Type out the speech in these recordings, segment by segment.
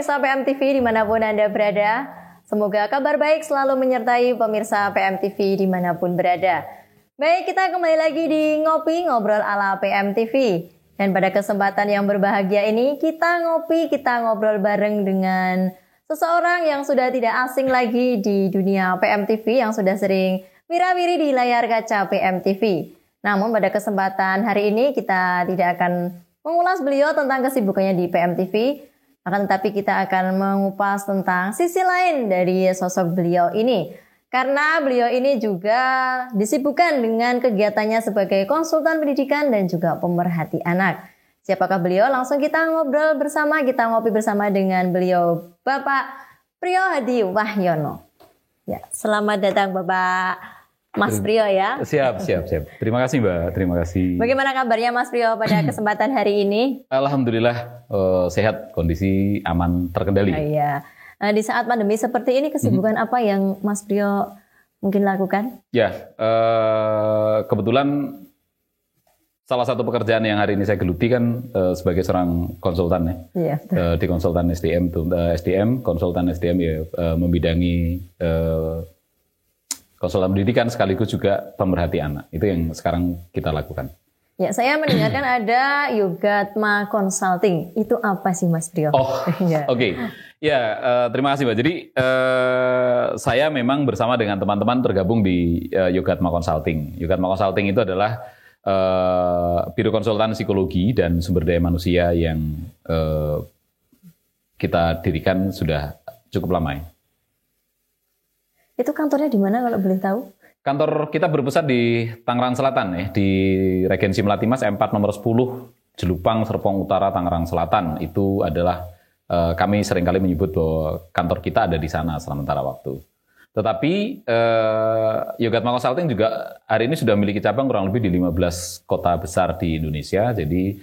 pemirsa PMTV dimanapun Anda berada. Semoga kabar baik selalu menyertai pemirsa PMTV dimanapun berada. Baik, kita kembali lagi di Ngopi Ngobrol ala PMTV. Dan pada kesempatan yang berbahagia ini, kita ngopi, kita ngobrol bareng dengan seseorang yang sudah tidak asing lagi di dunia PMTV, yang sudah sering mira-miri di layar kaca PMTV. Namun pada kesempatan hari ini kita tidak akan mengulas beliau tentang kesibukannya di PMTV, akan tetapi kita akan mengupas tentang sisi lain dari sosok beliau ini. Karena beliau ini juga disibukkan dengan kegiatannya sebagai konsultan pendidikan dan juga pemerhati anak. Siapakah beliau? Langsung kita ngobrol bersama, kita ngopi bersama dengan beliau, Bapak Priyo Hadi Wahyono. Ya, selamat datang Bapak Mas Priyo ya. Siap. Terima kasih Mbak, terima kasih. Bagaimana kabarnya Mas Priyo pada kesempatan hari ini? Alhamdulillah sehat, kondisi aman, terkendali. Iya. Di saat pandemi seperti ini kesibukan apa yang Mas Priyo mungkin lakukan? Ya, kebetulan salah satu pekerjaan yang hari ini saya geluti kan sebagai seorang konsultan ya. Iya. Di konsultan SDM, konsultan SDM ya membidangi konsultan pendidikan sekaligus juga pemerhati anak. Itu yang sekarang kita lakukan. Ya, saya mendengarkan ada Yogatma Consulting. Itu apa sih Mas Priyo? Oh, oke. Ya, terima kasih Mbak. Jadi saya memang bersama dengan teman-teman tergabung di Yogatma Consulting. Yogatma Consulting itu adalah biro konsultan psikologi dan sumber daya manusia yang kita dirikan sudah cukup lama ya. Itu kantornya di mana kalau boleh tahu? Kantor kita berpusat di Tangerang Selatan ya, di Regensi Melati Mas M4 nomor 10, Jelupang, Serpong Utara, Tangerang Selatan. Itu adalah kami seringkali menyebut bahwa kantor kita ada di sana sementara waktu. Tetapi Yogatma Consulting juga hari ini sudah memiliki cabang kurang lebih di 15 kota besar di Indonesia. Jadi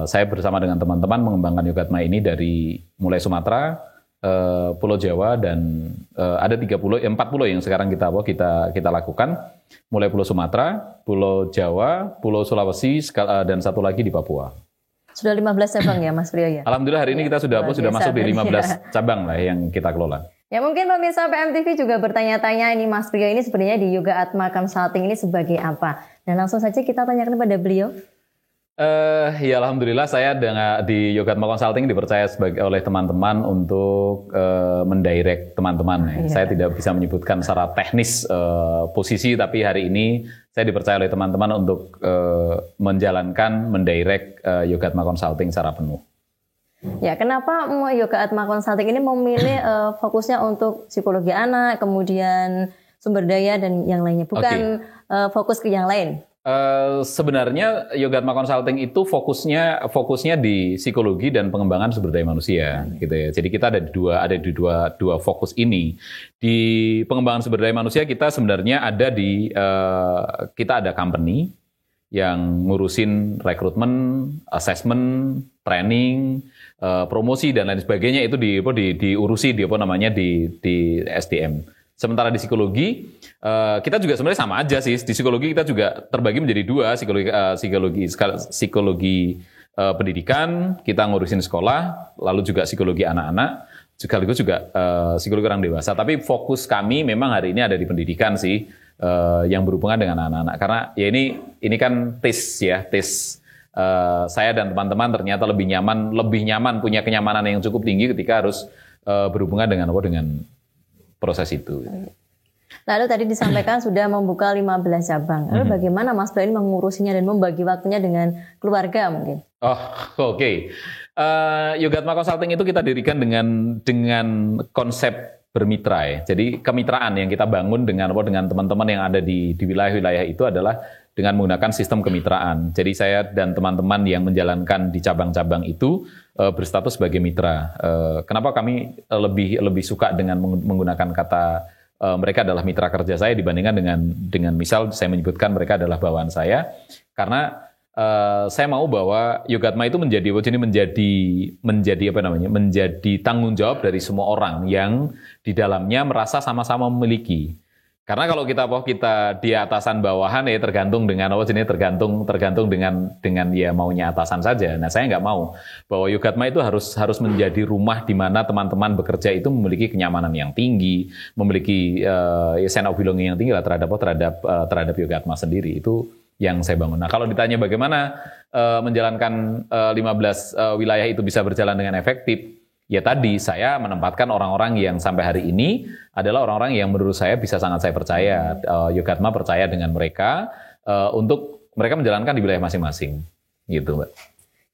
saya bersama dengan teman-teman mengembangkan Yogatma ini dari mulai Sumatera, Pulau Jawa, dan ada 4 pulau yang sekarang kita lakukan, mulai Pulau Sumatera, Pulau Jawa, Pulau Sulawesi, dan satu lagi di Papua. Sudah 15 cabang ya Mas Priyo ya? Alhamdulillah hari ini kita sudah masuk di 15 cabang lah yang kita kelola. Ya, mungkin pemirsa PMTV juga bertanya-tanya ini Mas Priyo ini sebenarnya di Yogatma Consulting ini sebagai apa? Dan langsung saja kita tanyakan kepada beliau. Ya alhamdulillah saya di Yogatma Consulting dipercaya oleh teman-teman untuk mendirect teman-teman. Ya. Saya tidak bisa menyebutkan secara teknis posisi, tapi hari ini saya dipercaya oleh teman-teman untuk mendirect Yogatma Consulting secara penuh. Ya, kenapa Yogatma Consulting ini memilih fokusnya untuk psikologi anak, kemudian sumber daya dan yang lainnya, bukan fokus ke yang lain? Sebenarnya Yogatma Consulting itu fokusnya di psikologi dan pengembangan sumber daya manusia, gitu ya. Jadi kita ada di dua fokus ini. Di pengembangan sumber daya manusia kita sebenarnya kita ada company yang ngurusin rekrutmen, assessment, training, promosi dan lain sebagainya itu diurusi di SDM. Sementara di psikologi, kita juga sebenarnya sama aja sih. Di psikologi kita juga terbagi menjadi dua, psikologi pendidikan, kita ngurusin sekolah, lalu juga psikologi anak-anak, sekaligus juga psikologi orang dewasa. Tapi fokus kami memang hari ini ada di pendidikan sih, yang berhubungan dengan anak-anak. Karena ya ini kan tes. Saya dan teman-teman ternyata lebih nyaman, punya kenyamanan yang cukup tinggi ketika harus berhubungan dengan proses itu. Lalu tadi disampaikan sudah membuka 15 cabang. Lalu bagaimana Mas Priyo ini mengurusinya dan membagi waktunya dengan keluarga mungkin? Oh, oke. Yogatma Consulting itu kita dirikan dengan konsep bermitra ya. Jadi kemitraan yang kita bangun dengan teman-teman yang ada di wilayah-wilayah itu adalah dengan menggunakan sistem kemitraan. Jadi saya dan teman-teman yang menjalankan di cabang-cabang itu berstatus sebagai mitra. Kenapa kami lebih suka dengan menggunakan kata mereka adalah mitra kerja saya dibandingkan dengan misal saya menyebutkan mereka adalah bawahan saya, karena saya mau bahwa Yogatma itu menjadi tanggung jawab dari semua orang yang di dalamnya merasa sama-sama memiliki. Karena kalau kita di atasan bawahan ya tergantung dengan tergantung dengan ya maunya atasan saja. Nah, saya nggak mau bahwa Yogatma itu harus menjadi rumah di mana teman-teman bekerja itu memiliki kenyamanan yang tinggi, memiliki sense of belonging yang tinggi lah terhadap Yogatma sendiri. Itu yang saya bangun. Nah, kalau ditanya bagaimana menjalankan 15 wilayah itu bisa berjalan dengan efektif, ya tadi saya menempatkan orang-orang yang sampai hari ini adalah orang-orang yang menurut saya bisa sangat saya percaya. Yogatma percaya dengan mereka untuk mereka menjalankan di wilayah masing-masing, gitu, Mbak.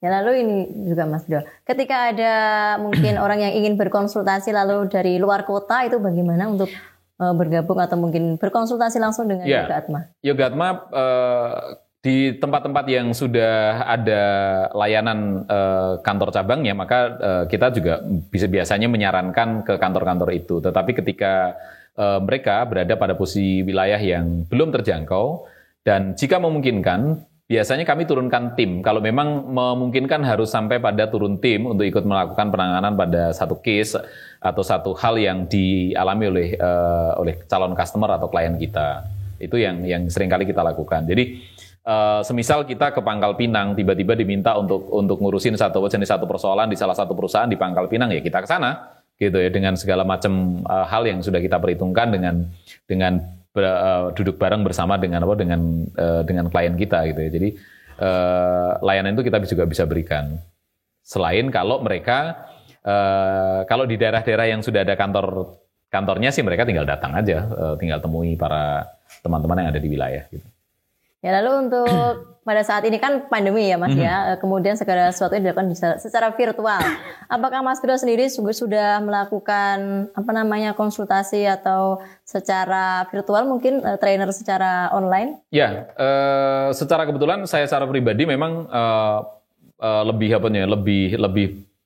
Ya, lalu ini juga Mas Brio, ketika ada mungkin orang yang ingin berkonsultasi lalu dari luar kota, itu bagaimana untuk bergabung atau mungkin berkonsultasi langsung dengan Yogatma? Yogatma di tempat-tempat yang sudah ada layanan kantor cabangnya, maka kita juga biasanya menyarankan ke kantor-kantor itu. Tetapi ketika mereka berada pada posisi wilayah yang belum terjangkau, dan jika memungkinkan, biasanya kami turunkan tim. Kalau memang memungkinkan harus sampai pada turun tim untuk ikut melakukan penanganan pada satu case atau satu hal yang dialami oleh calon customer atau klien kita. Itu yang seringkali kita lakukan. Jadi semisal kita ke Pangkal Pinang, tiba-tiba diminta untuk ngurusin satu persoalan di salah satu perusahaan di Pangkal Pinang, ya kita ke sana, gitu ya, dengan segala macam hal yang sudah kita perhitungkan dengan duduk bareng bersama dengan klien kita, gitu ya. Jadi layanan itu kita juga bisa berikan. Selain kalau mereka kalau di daerah-daerah yang sudah ada kantornya sih mereka tinggal datang aja, tinggal temui para teman-teman yang ada di wilayah, gitu. Ya, lalu untuk pada saat ini kan pandemi ya Mas ya, kemudian segala sesuatu yang dilakukan secara virtual. Apakah Mas Brio sendiri sudah melakukan konsultasi atau secara virtual, mungkin trainer secara online? Ya, secara kebetulan saya secara pribadi memang lebih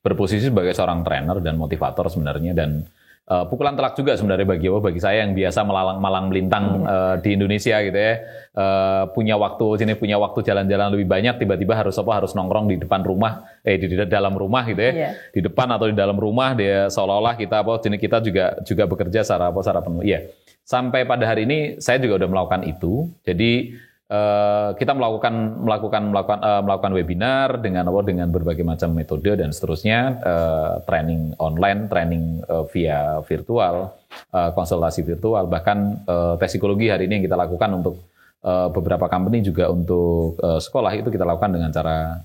berposisi sebagai seorang trainer dan motivator sebenarnya, dan pukulan telak juga sebenarnya bagi saya yang biasa malang melintang di Indonesia, gitu ya, punya waktu jalan-jalan lebih banyak, tiba-tiba harus nongkrong di depan rumah, di dalam rumah, gitu ya, di depan atau di dalam rumah, dia seolah-olah kita juga bekerja secara penuh. Iya, sampai pada hari ini saya juga udah melakukan itu. Jadi kita melakukan webinar dengan berbagai macam metode dan seterusnya, training online, training via virtual, konsultasi virtual, bahkan tes psikologi hari ini yang kita lakukan untuk beberapa company, juga untuk sekolah, itu kita lakukan dengan cara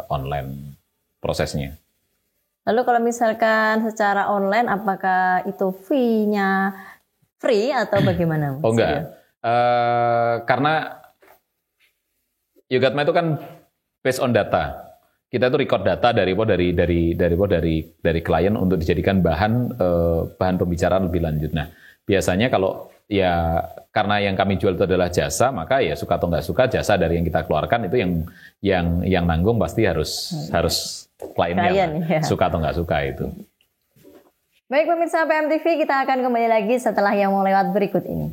online prosesnya. Lalu kalau misalkan secara online, apakah itu fee-nya free atau bagaimana? Oh enggak, karena Yogatma itu kan based on data. Kita itu record data dari klien untuk dijadikan bahan pembicaraan lebih lanjut. Nah, biasanya kalau ya karena yang kami jual itu adalah jasa, maka ya suka atau nggak suka jasa dari yang kita keluarkan itu yang nanggung pasti harus kliennya ya. Suka atau nggak suka itu. Baik pemirsa PMTV, kita akan kembali lagi setelah yang mau lewat berikut ini.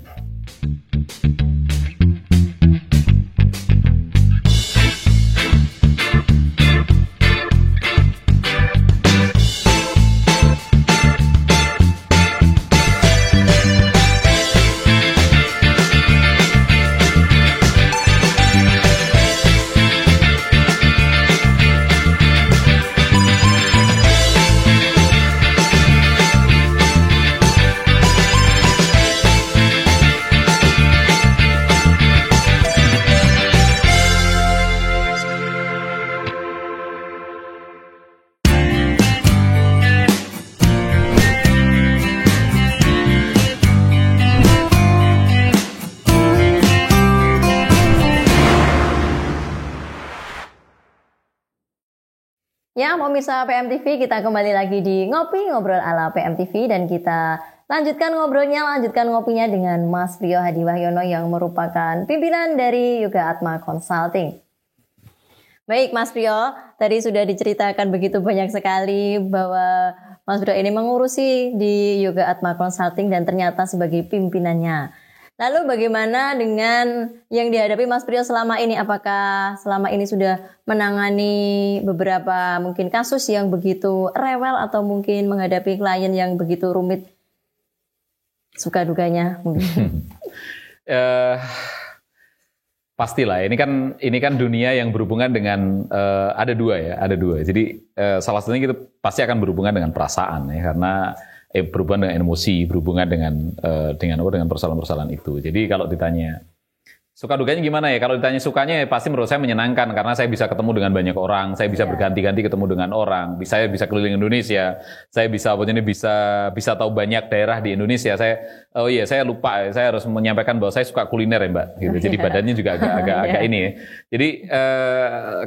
Ya, pemirsa PMTV, kita kembali lagi di Ngopi Ngobrol ala PMTV, dan kita lanjutkan ngopinya dengan Mas Brio Hadi Wahyono yang merupakan pimpinan dari Yogatma Consulting. Baik Mas Brio, tadi sudah diceritakan begitu banyak sekali bahwa Mas Brio ini mengurusi di Yogatma Consulting dan ternyata sebagai pimpinannya. Lalu bagaimana dengan yang dihadapi Mas Brio selama ini? Apakah selama ini sudah menangani beberapa mungkin kasus yang begitu rewel atau mungkin menghadapi klien yang begitu rumit? suka dukanya mungkin. Pastilah, ini kan dunia yang berhubungan dengan ada dua. Jadi salah satunya kita pasti akan berhubungan dengan perasaan ya, karena berhubungan dengan emosi, berhubungan dengan persoalan-persoalan itu. Jadi kalau ditanya suka dukanya gimana ya? Kalau ditanya sukanya ya pasti menurut saya menyenangkan karena saya bisa ketemu dengan banyak orang, saya bisa berganti-ganti ketemu dengan orang, saya bisa keliling Indonesia, saya bisa tahu banyak daerah di Indonesia. Saya lupa, saya harus menyampaikan bahwa saya suka kuliner ya Mbak. Gitu. Jadi badannya juga agak ini ya. Jadi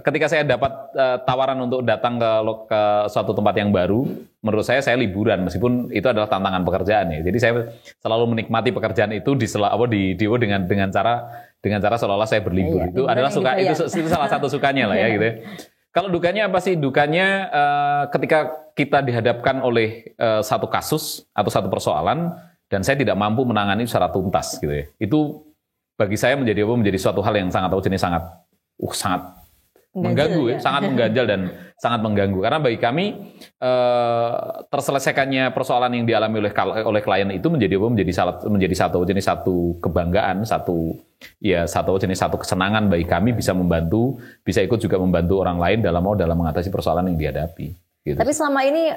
ketika saya dapat tawaran untuk datang ke suatu tempat yang baru, menurut saya liburan meskipun itu adalah tantangan pekerjaan ya. Jadi saya selalu menikmati pekerjaan itu dengan cara seolah-olah saya berlibur. Itu adalah suka, itu salah satu sukanya lah ya gitu ya. Kalau dukanya apa sih? Dukanya ketika kita dihadapkan oleh satu kasus atau satu persoalan dan saya tidak mampu menangani secara tuntas gitu ya. Itu bagi saya menjadi suatu hal yang sangat mengganggu ya, sangat mengganjal dan sangat mengganggu. Karena bagi kami terselesaikannya persoalan yang dialami oleh klien itu menjadi satu kebanggaan, satu kesenangan bagi kami bisa ikut juga membantu orang lain dalam mengatasi persoalan yang dihadapi. Gitu. Tapi selama ini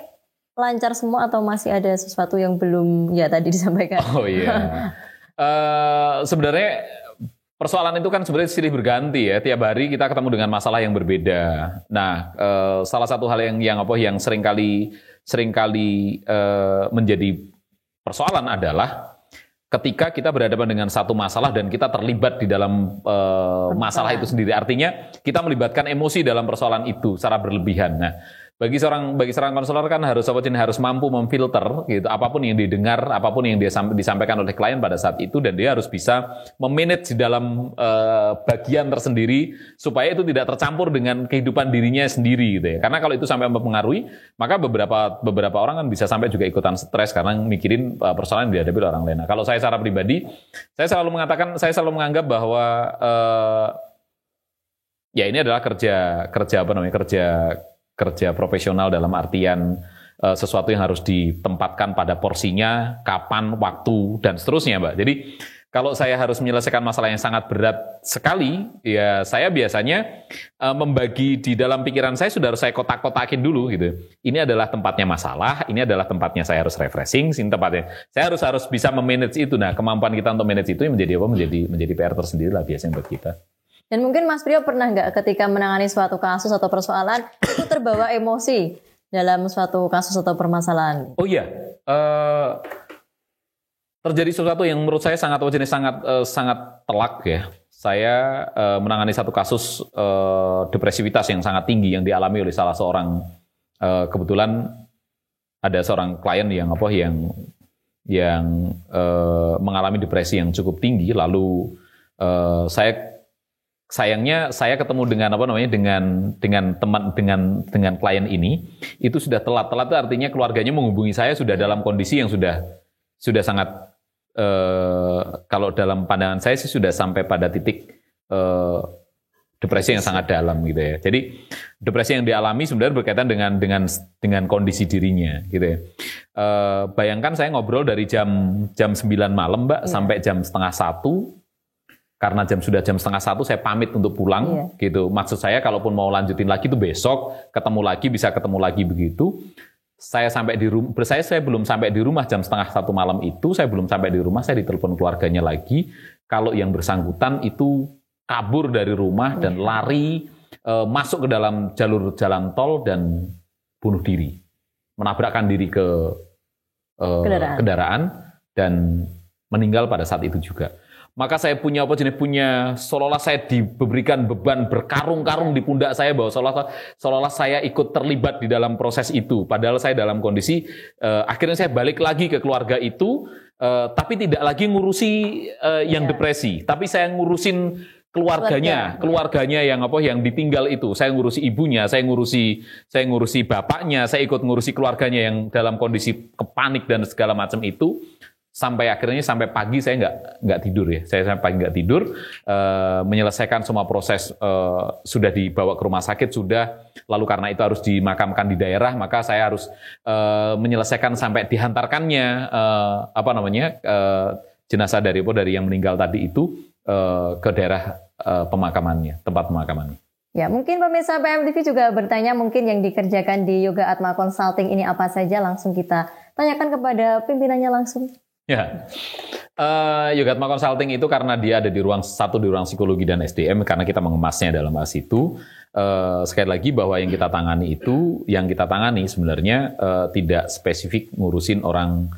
lancar semua atau masih ada sesuatu yang belum tadi disampaikan? Oh iya. Sebenarnya persoalan itu kan sebenarnya silih berganti ya. Tiap hari kita ketemu dengan masalah yang berbeda. Nah, salah satu hal yang seringkali menjadi persoalan adalah ketika kita berhadapan dengan satu masalah dan kita terlibat di dalam masalah itu sendiri. Artinya kita melibatkan emosi dalam persoalan itu secara berlebihan. Nah, bagi seorang konselor kan harus mampu memfilter gitu apapun yang didengar, apapun yang disampaikan oleh klien pada saat itu, dan dia harus bisa memanage di dalam bagian tersendiri supaya itu tidak tercampur dengan kehidupan dirinya sendiri gitu ya. Karena kalau itu sampai mempengaruhi, maka beberapa orang kan bisa sampai juga ikutan stres karena mikirin persoalan yang dihadapi oleh orang lain. Nah, kalau saya secara pribadi, saya selalu menganggap bahwa ini adalah kerja profesional dalam artian sesuatu yang harus ditempatkan pada porsinya, kapan, waktu, dan seterusnya, Mbak. Jadi kalau saya harus menyelesaikan masalah yang sangat berat sekali, ya saya biasanya membagi di dalam pikiran saya sudah harus saya kotak-kotakin dulu gitu. Ini adalah tempatnya masalah, ini adalah tempatnya saya harus refreshing, sini tempatnya. Saya harus bisa memanage itu. Nah, kemampuan kita untuk manage itu menjadi PR tersendiri lah biasanya buat kita. Dan mungkin Mas Priyo pernah nggak ketika menangani suatu kasus atau persoalan itu terbawa emosi dalam suatu kasus atau permasalahan? Oh iya, terjadi sesuatu yang menurut saya sangat telak ya. Saya menangani satu kasus depresivitas yang sangat tinggi yang dialami oleh salah seorang, kebetulan ada seorang klien yang mengalami depresi yang cukup tinggi. Lalu sayangnya saya ketemu dengan dengan klien ini itu sudah telat itu artinya keluarganya menghubungi saya sudah dalam kondisi yang sudah sangat kalau dalam pandangan saya sih sudah sampai pada titik depresi yang sangat dalam gitu ya. Jadi depresi yang dialami sebenarnya berkaitan dengan kondisi dirinya gitu ya. Bayangkan saya ngobrol dari jam 9 malam Mbak sampai jam 12:30. Karena sudah jam 12:30 saya pamit untuk pulang gitu. Maksud saya kalaupun mau lanjutin lagi itu besok bisa ketemu lagi begitu. Saya belum sampai di rumah jam 12:30 malam itu, saya belum sampai di rumah, saya ditelepon keluarganya lagi kalau yang bersangkutan itu kabur dari rumah dan lari masuk ke dalam jalur jalan tol dan bunuh diri. Menabrakkan diri ke kendaraan dan meninggal pada saat itu juga. Maka saya punya seolah-olah saya diberikan beban berkarung-karung di pundak saya bahwa seolah-olah saya ikut terlibat di dalam proses itu. Padahal saya dalam kondisi akhirnya saya balik lagi ke keluarga itu, tapi tidak lagi ngurusi yang depresi, tapi saya ngurusin keluarganya yang ditinggal itu. Saya ngurusi ibunya, saya ngurusi bapaknya, saya ikut ngurusi keluarganya yang dalam kondisi kepanik dan segala macam itu. sampai pagi saya nggak tidur ya. Saya sampai pagi nggak tidur, menyelesaikan semua proses, sudah dibawa ke rumah sakit sudah. Lalu karena itu harus dimakamkan di daerah, maka saya harus menyelesaikan sampai dihantarkannya jenazah dari yang meninggal tadi itu ke daerah pemakamannya, tempat pemakamannya. Ya, mungkin pemirsa PMTV juga bertanya mungkin yang dikerjakan di Yoga Atma Consulting ini apa saja, langsung kita tanyakan kepada pimpinannya langsung. Ya, Yoga Atma Consulting itu karena dia ada di ruang psikologi dan SDM, karena kita mengemasnya dalam bahas itu. Sekali lagi bahwa yang kita tangani sebenarnya tidak spesifik ngurusin orang.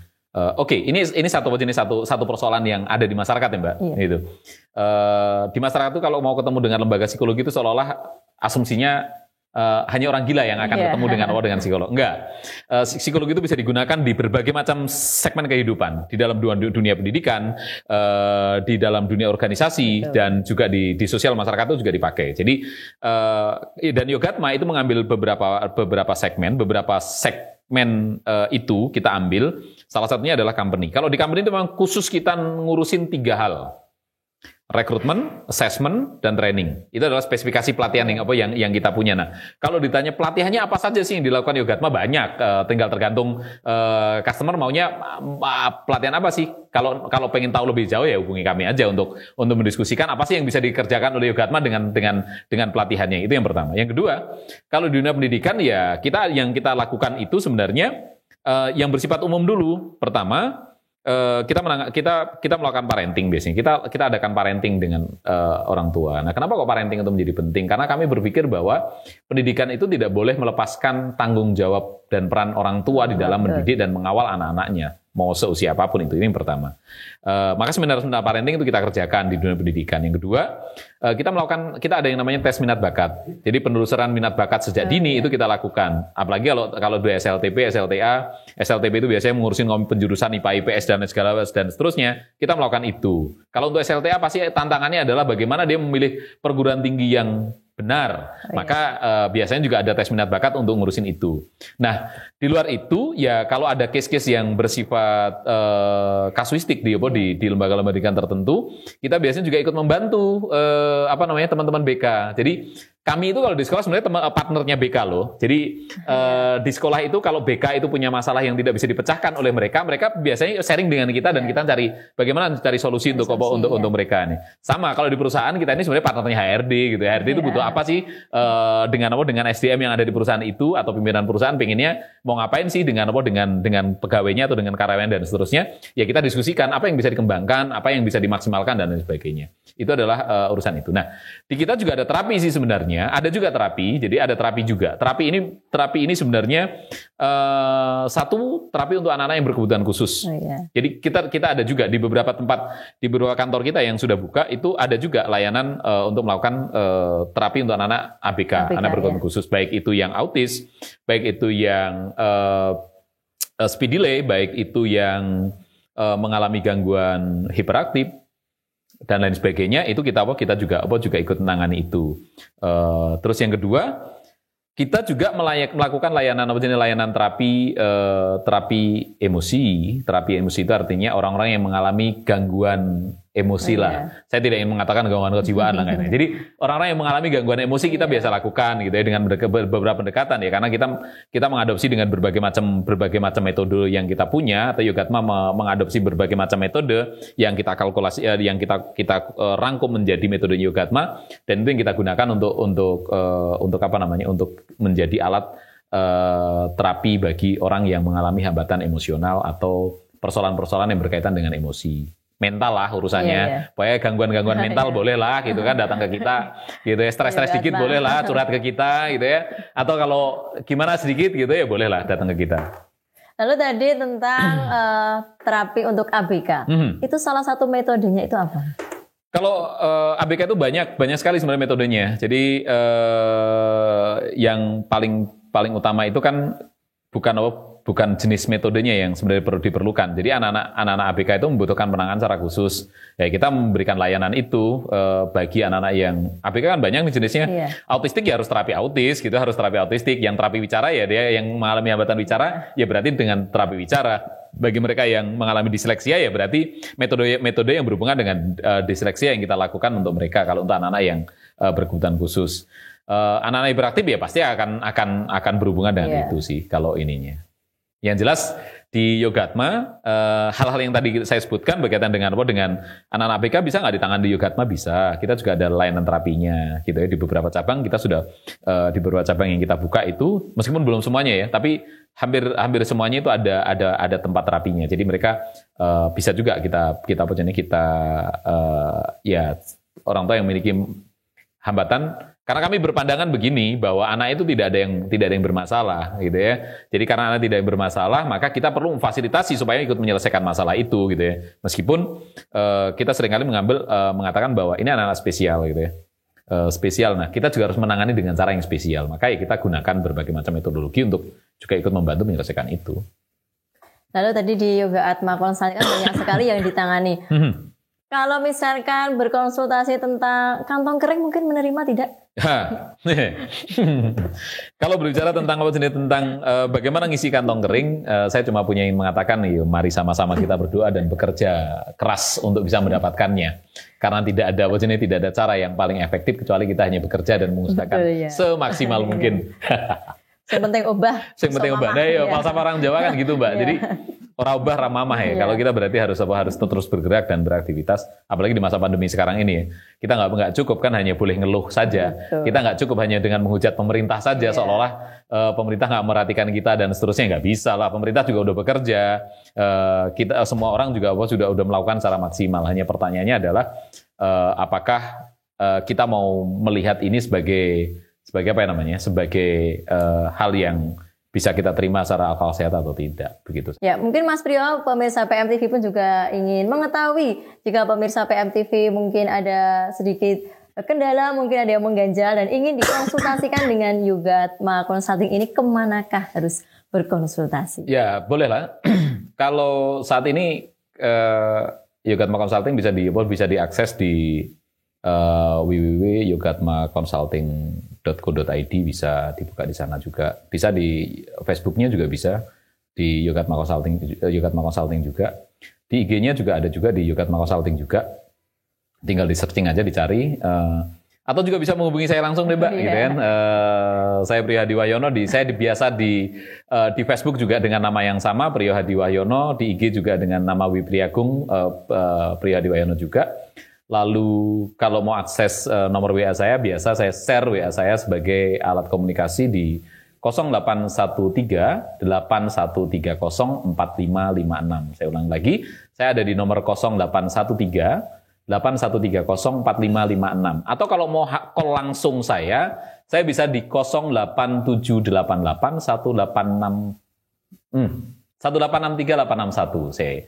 Oke, ini satu persoalan yang ada di masyarakat ya Mbak. Iya. Gitu. Di masyarakat itu kalau mau ketemu dengan lembaga psikologi itu seolah-olah asumsinya hanya orang gila yang akan ketemu dengan psikolog. Enggak. Psikologi itu bisa digunakan di berbagai macam segmen kehidupan, di dalam dunia pendidikan, di dalam dunia organisasi, dan juga di sosial masyarakat itu juga dipakai. Jadi dan Yoga Atma itu mengambil beberapa segmen itu kita ambil. Salah satunya adalah company. Kalau di company itu memang khusus kita ngurusin 3 hal. Rekrutmen, assessment, dan training. Itu adalah spesifikasi pelatihan yang kita punya. Nah, kalau ditanya pelatihannya apa saja sih yang dilakukan Yoga Atma, banyak. Tinggal tergantung customer maunya pelatihan apa sih. Kalau pengen tahu lebih jauh ya hubungi kami aja untuk mendiskusikan apa sih yang bisa dikerjakan oleh Yoga Atma dengan pelatihannya. Itu yang pertama. Yang kedua, kalau di dunia pendidikan ya yang kita lakukan itu sebenarnya yang bersifat umum dulu. Pertama, kita melakukan parenting biasanya. Kita adakan parenting dengan orang tua. Nah, kenapa kok parenting itu menjadi penting? Karena kami berpikir bahwa pendidikan itu tidak boleh melepaskan tanggung jawab dan peran orang tua di dalam mendidik dan mengawal anak-anaknya, mau seusia apapun itu. Ini yang pertama. Maka seminar parenting itu kita kerjakan di dunia pendidikan. Yang kedua, kita ada yang namanya tes minat bakat. Jadi penelusuran minat bakat sejak dini itu kita lakukan. Apalagi kalau di SLTP, SLTA, SLTP itu biasanya mengurusin penjurusan IPA, IPS dan seterusnya. Kita melakukan itu. Kalau untuk SLTA pasti tantangannya adalah bagaimana dia memilih perguruan tinggi yang benar. Maka biasanya juga ada tes minat bakat untuk ngurusin itu. Nah, di luar itu ya kalau ada case-case yang bersifat kasuistik di lembaga-lembaga tertentu, kita biasanya juga ikut membantu teman-teman BK. Jadi kami itu kalau di sekolah sebenarnya partnernya BK loh. Jadi di sekolah itu kalau BK itu punya masalah yang tidak bisa dipecahkan oleh mereka biasanya sharing dengan kita dan kita bagaimana cari solusi untuk mereka nih. Sama kalau di perusahaan kita ini sebenarnya partnernya HRD gitu. HRD itu butuh apa sih dengan SDM yang ada di perusahaan itu atau pimpinan perusahaan pengennya mau ngapain sih dengan pegawainya atau dengan karyawan dan seterusnya. Ya kita diskusikan apa yang bisa dikembangkan, apa yang bisa dimaksimalkan dan lain sebagainya. Itu adalah urusan itu. Nah, di kita juga ada terapi sih sebenarnya. Ada juga terapi, jadi ada terapi juga. Terapi ini sebenarnya satu terapi untuk anak-anak yang berkebutuhan khusus. Jadi kita ada juga di beberapa tempat, di beberapa kantor kita yang sudah buka itu ada juga layanan untuk melakukan terapi untuk anak-anak ABK, anak berkebutuhan khusus, baik itu yang autis, baik itu yang speed delay, baik itu yang mengalami gangguan hiperaktif dan lain sebagainya. Itu kita juga ikut menangani itu. Terus yang kedua, kita juga melakukan layanan terapi emosi. Terapi emosi itu artinya orang-orang yang mengalami gangguan emosi lah. Saya tidak ingin mengatakan gangguan kejiwaan lah kayaknya. Jadi orang-orang yang mengalami gangguan emosi kita biasa lakukan gitu ya dengan beberapa pendekatan ya, karena kita mengadopsi dengan berbagai macam metode yang kita punya, atau Yoga Atma mengadopsi berbagai macam metode yang kita kalkulasi, yang kita rangkum menjadi metode Yoga Atma, dan itu yang kita gunakan untuk menjadi alat terapi bagi orang yang mengalami hambatan emosional atau persoalan-persoalan yang berkaitan dengan emosi. Mental lah urusannya, pokoknya gangguan-gangguan mental boleh lah gitu kan datang ke kita gitu ya, stres dikit boleh lah curhat ke kita gitu ya, atau kalau gimana sedikit gitu ya boleh lah datang ke kita. Lalu tadi tentang terapi untuk ABK, itu salah satu metodenya itu apa? Kalau ABK itu banyak sekali sebenarnya metodenya. Jadi yang paling utama itu kan bukan jenis metodenya yang sebenarnya perlu diperlukan. Jadi anak-anak ABK itu membutuhkan penanganan secara khusus. Ya, kita memberikan layanan itu bagi anak-anak yang ABK kan banyak nih jenisnya. Autistik ya harus terapi autis, gitu, harus terapi autistik. Yang terapi bicara ya dia yang mengalami hambatan bicara, ya berarti dengan terapi bicara. bagi mereka yang mengalami disleksia ya berarti metode yang berhubungan dengan disleksia yang kita lakukan untuk mereka. Kalau untuk anak-anak yang berkebutuhan khusus, anak-anak hiperaktif ya pasti akan berhubungan dengan itu sih kalau ininya. Yang jelas di Yogatma, hal-hal yang tadi saya sebutkan berkaitan dengan anak-anak ABK bisa nggak ditangani di Yogatma? Bisa. Kita juga ada layanan terapinya gitu ya. Di beberapa cabang kita sudah di beberapa cabang yang kita buka itu, meskipun belum semuanya ya, tapi hampir semuanya itu ada tempat terapinya. Jadi mereka bisa juga kita ya orang tua yang memiliki hambatan. Karena kami berpandangan begini bahwa anak itu tidak ada yang bermasalah gitu ya. Jadi karena anak tidak yang bermasalah, maka kita perlu memfasilitasi supaya ikut menyelesaikan masalah itu gitu ya. Meskipun kita seringkali mengatakan bahwa ini anak-anak spesial gitu ya. Spesial. Nah, kita juga harus menangani dengan cara yang spesial. Maka ya kita gunakan berbagai macam metodologi untuk juga ikut membantu menyelesaikan itu. Lalu tadi di Yoga Atma Consulting kan banyak sekali yang ditangani. Kalau misalkan berkonsultasi tentang kantong kering mungkin menerima tidak? Kalau berbicara tentang bagaimana ngisi kantong kering, saya cuma ingin mengatakan, mari sama-sama kita berdoa dan bekerja keras untuk bisa mendapatkannya. Karena tidak ada cara yang paling efektif kecuali kita hanya bekerja dan mengusahakan semaksimal mungkin. Yang penting obah. Nah, falsafah orang Jawa kan gitu, Mbak. Jadi ora obah ra mamah ya. Kalau kita berarti harus terus bergerak dan beraktivitas, apalagi di masa pandemi sekarang ini. Kita nggak cukup kan hanya boleh ngeluh saja. Kita nggak cukup hanya dengan menghujat pemerintah saja seolah-olah pemerintah nggak merhatikan kita dan seterusnya. Nggak bisa lah. Pemerintah juga udah bekerja. Kita semua orang juga sudah melakukan secara maksimal. Hanya pertanyaannya adalah apakah kita mau melihat ini sebagai hal yang bisa kita terima secara akal sehat atau tidak, begitu. Ya, mungkin Mas Priyo, pemirsa PMTV pun juga ingin mengetahui jika pemirsa PMTV mungkin ada sedikit kendala, mungkin ada yang mengganjal dan ingin dikonsultasikan dengan Yogatma Consulting ini, kemanakah harus berkonsultasi? Ya, boleh lah. Kalau saat ini Yogatma Consulting bisa diakses di www.yogatmaconsulting.co.id, bisa dibuka di sana juga. Bisa di Facebooknya juga bisa, di Yogatma Consulting juga. Di IG-nya juga ada juga di Yogatma Consulting juga. Tinggal di searching aja, dicari. Atau juga bisa menghubungi saya langsung deh, Mbak. Gitu kan. Saya Priyo Hadi Wahyono, saya biasa di Facebook juga dengan nama yang sama, Priyo Hadi Wahyono. Di IG juga dengan nama Wipriagung, Priyo Hadi Wahyono juga. Lalu kalau mau akses nomor WA saya, biasa saya share WA saya sebagai alat komunikasi di 0813-8130-4556. Saya ulang lagi, saya ada di nomor 0813-8130-4556. Atau kalau mau call langsung saya bisa di 1863861. Saya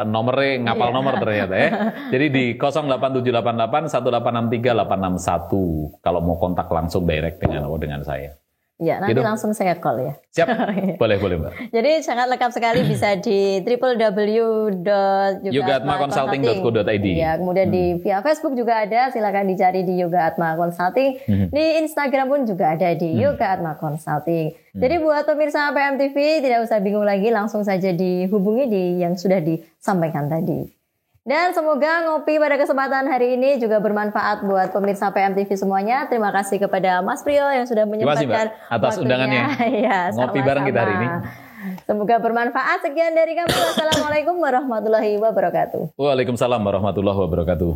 nomornya ngapal nomor ternyata ya. Jadi di 08788 1863861 kalau mau kontak langsung direct dengan saya. Ya, nanti gitu. Langsung saya call ya. Siap, boleh Mbak. Jadi sangat lengkap sekali, bisa di www.yogatmaconsulting.co.id. Ya, kemudian di via Facebook juga ada, silakan dicari di Yoga Atma Consulting. Di Instagram pun juga ada di Yoga Atma Consulting. Jadi buat pemirsa PMTV tidak usah bingung lagi, langsung saja dihubungi di yang sudah disampaikan tadi. Dan semoga ngopi pada kesempatan hari ini juga bermanfaat buat pemirsa PMTV semuanya. Terima kasih kepada Mas Priyo yang sudah menyempatkan atas undangannya. Ya, ngopi bareng kita hari ini. Semoga bermanfaat. Sekian dari kami. Wassalamualaikum warahmatullahi wabarakatuh. Waalaikumsalam warahmatullahi wabarakatuh.